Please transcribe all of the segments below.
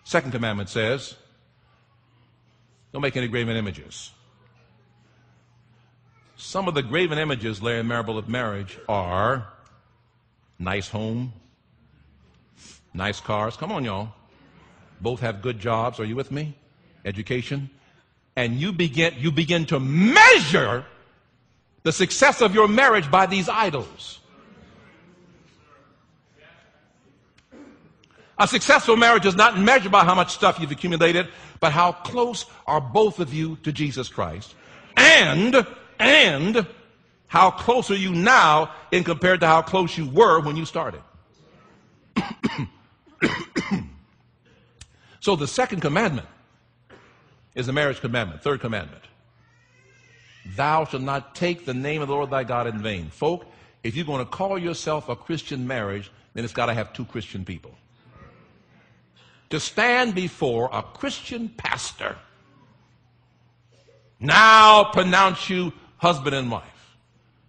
Second commandment says, don't make any graven images. Some of the graven images, Larry and Marable, of marriage are nice home, nice cars. Come on, y'all. Both have good jobs. Are you with me? Education. And you begin to measure the success of your marriage by these idols. A successful marriage is not measured by how much stuff you've accumulated, but how close are both of you to Jesus Christ. And how close are you now in compared to how close you were when you started. So the second commandment is the marriage commandment. Third commandment. Thou shalt not take the name of the Lord thy God in vain. Folk, if you're going to call yourself a Christian marriage, then it's got to have two Christian people. To stand before a Christian pastor, now pronounce you husband and wife,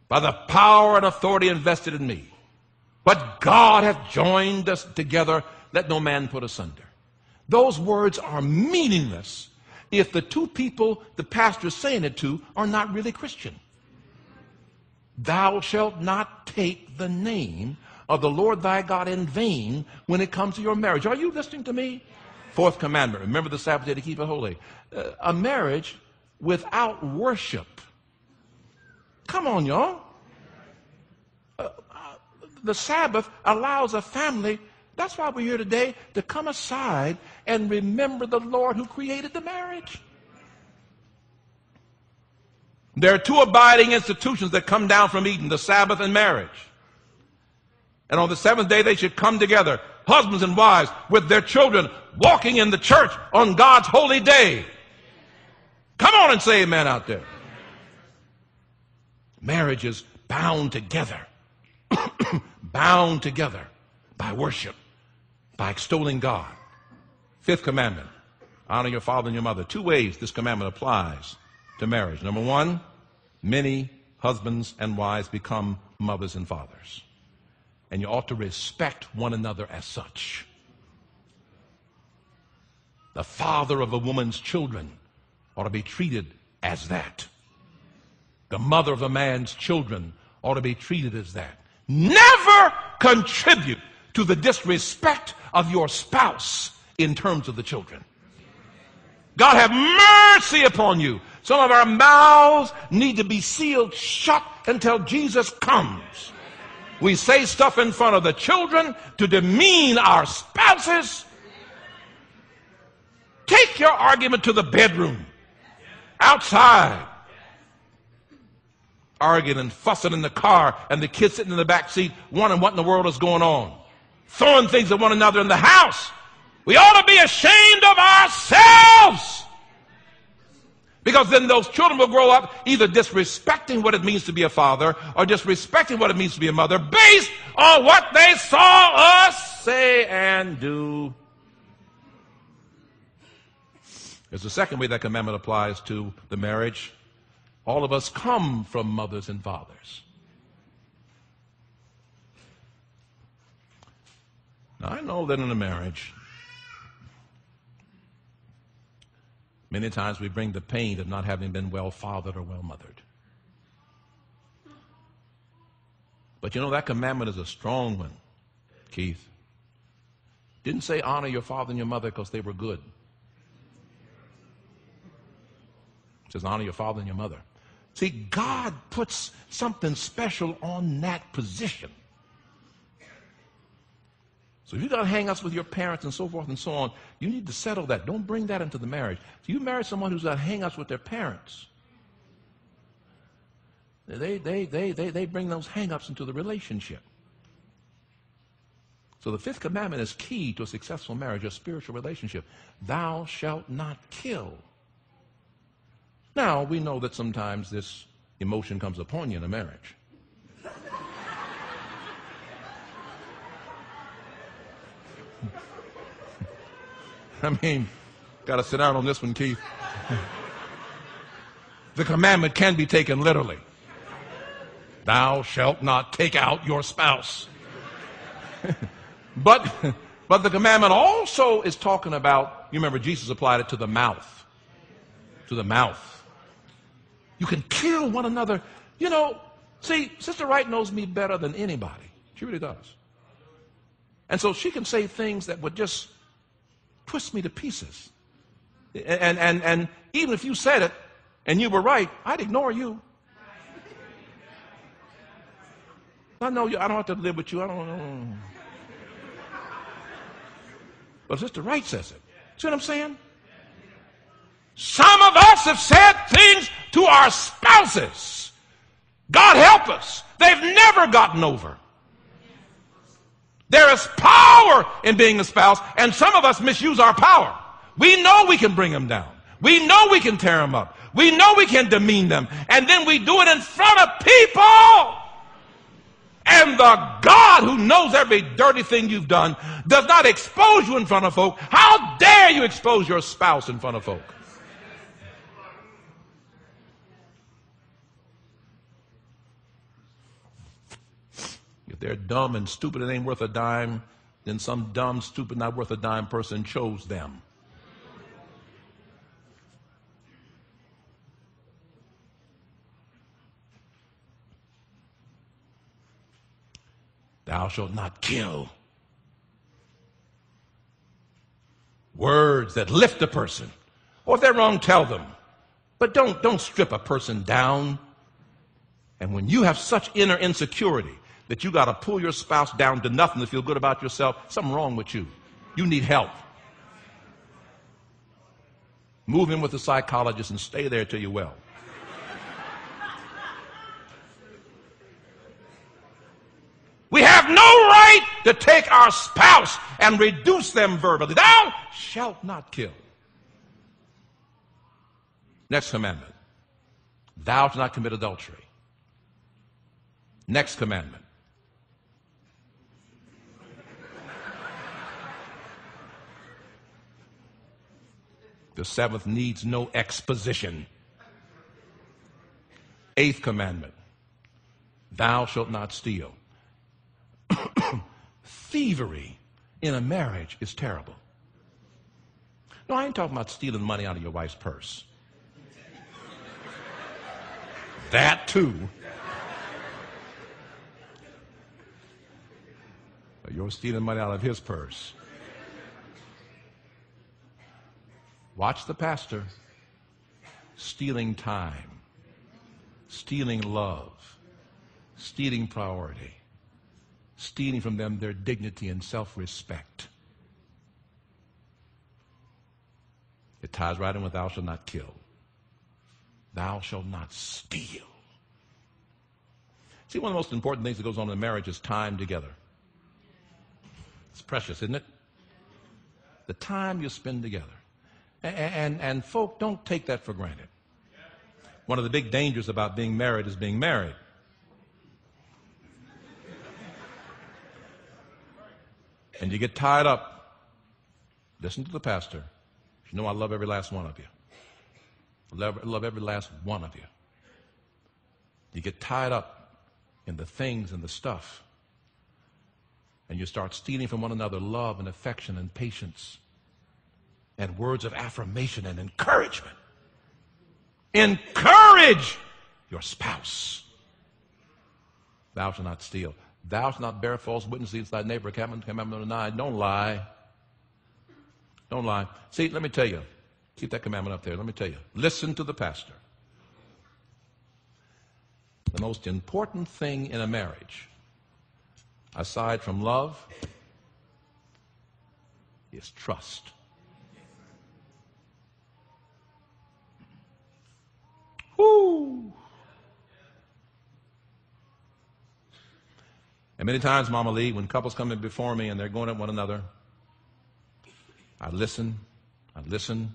by the power and authority invested in me. What God hath joined us together, let no man put asunder. Those words are meaningless if the two people the pastor is saying it to are not really Christian. Thou shalt not take the name of the Lord thy God in vain when it comes to your marriage. Are you listening to me? Fourth commandment, remember the Sabbath day to keep it holy. A marriage without worship. Come on, y'all. The Sabbath allows a family, that's why we're here today, to come aside and remember the Lord who created the marriage. There are two abiding institutions that come down from Eden, the Sabbath and marriage. And on the seventh day they should come together, husbands and wives, with their children, walking in the church on God's holy day. Come on and say amen out there. Marriage is bound together. Bound together by worship, by extolling God. Fifth commandment, honor your father and your mother. Two ways this commandment applies to marriage. Number one, many husbands and wives become mothers and fathers. And you ought to respect one another as such. The father of a woman's children ought to be treated as that. The mother of a man's children ought to be treated as that. Never contribute to the disrespect of your spouse in terms of the children. God have mercy upon you. Some of our mouths need to be sealed shut until Jesus comes. We say stuff in front of the children to demean our spouses. Take your argument to the bedroom, outside. Arguing and fussing in the car, and the kids sitting in the back seat wondering what in the world is going on. Throwing things at one another in the house. We ought to be ashamed of ourselves. Because then those children will grow up either disrespecting what it means to be a father or disrespecting what it means to be a mother based on what they saw us say and do. There's a second way that commandment applies to the marriage. All of us come from mothers and fathers. Now, I know that in a marriage, many times we bring the pain of not having been well fathered or well mothered. But you know, that commandment is a strong one, Keith. Didn't say honor your father and your mother because they were good. It says honor your father and your mother. See, God puts something special on that position. So if you got hang-ups with your parents and so forth and so on, you need to settle that. Don't bring that into the marriage. If you marry someone who's got hang-ups with their parents, they bring those hang-ups into the relationship. So the fifth commandment is key to a successful marriage, a spiritual relationship. Thou shalt not kill. Now, we know that sometimes this emotion comes upon you in a marriage. I mean, got to sit down on this one, Keith. The commandment can be taken literally. Thou shalt not take out your spouse. But But the commandment also is talking about, you remember Jesus applied it to the mouth. To the mouth. You can kill one another. You know, see, Sister Wright knows me better than anybody. She really does. And so she can say things that would just twist me to pieces. And even if you said it and you were right, I'd ignore you. I know you. I don't have to live with you. I don't know. But Sister Wright says it. See what I'm saying? Some of us have said things to our spouses. God help us. They've never gotten over. There is power in being a spouse, and some of us misuse our power. We know we can bring them down. We know we can tear them up. We know we can demean them. And then we do it in front of people. And the God who knows every dirty thing you've done does not expose you in front of folk. How dare you expose your spouse in front of folk? If they're dumb and stupid and ain't worth a dime, then some dumb, stupid, not worth a dime person chose them. Thou shalt not kill. Words that lift a person. Or if they're wrong, tell them. But don't strip a person down. And when you have such inner insecurity that you got to pull your spouse down to nothing to feel good about yourself, something wrong with you. You need help. Move in with the psychologist and stay there till you're well. We have no right to take our spouse and reduce them verbally. Thou shalt not kill. Next commandment. Thou shalt not commit adultery. Next commandment. The seventh needs no exposition. Eighth commandment. Thou shalt not steal. Thievery in a marriage is terrible. No, I ain't talking about stealing money out of your wife's purse. That too. But you're stealing money out of his purse. Watch the pastor. Stealing time. Stealing love. Stealing priority. Stealing from them their dignity and self-respect. It ties right in with thou shalt not kill. Thou shalt not steal. See, one of the most important things that goes on in a marriage is time together. It's precious, isn't it? The time you spend together. And folk, don't take that for granted. One of the big dangers about being married is being married. And you get tied up. Listen to the pastor. You know I love every last one of you. Love every last one of you. You get tied up in the things and the stuff. And you start stealing from one another love and affection and patience and words of affirmation and encouragement. Encourage your spouse. Thou shalt not steal. Thou shalt not bear false witness against thy neighbor. Commandment number 9. Don't lie. Don't lie. See, let me tell you. Keep that commandment up there. Let me tell you. Listen to the pastor. The most important thing in a marriage, aside from love, is trust. Whoo! And many times, Mama Lee, when couples come in before me and they're going at one another, I listen. Doesn't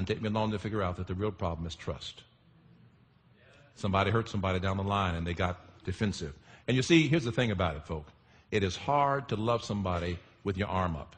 take me long to figure out that the real problem is trust. Somebody hurt somebody down the line and they got defensive. And you see, here's the thing about it, folk. It is hard to love somebody with your arm up.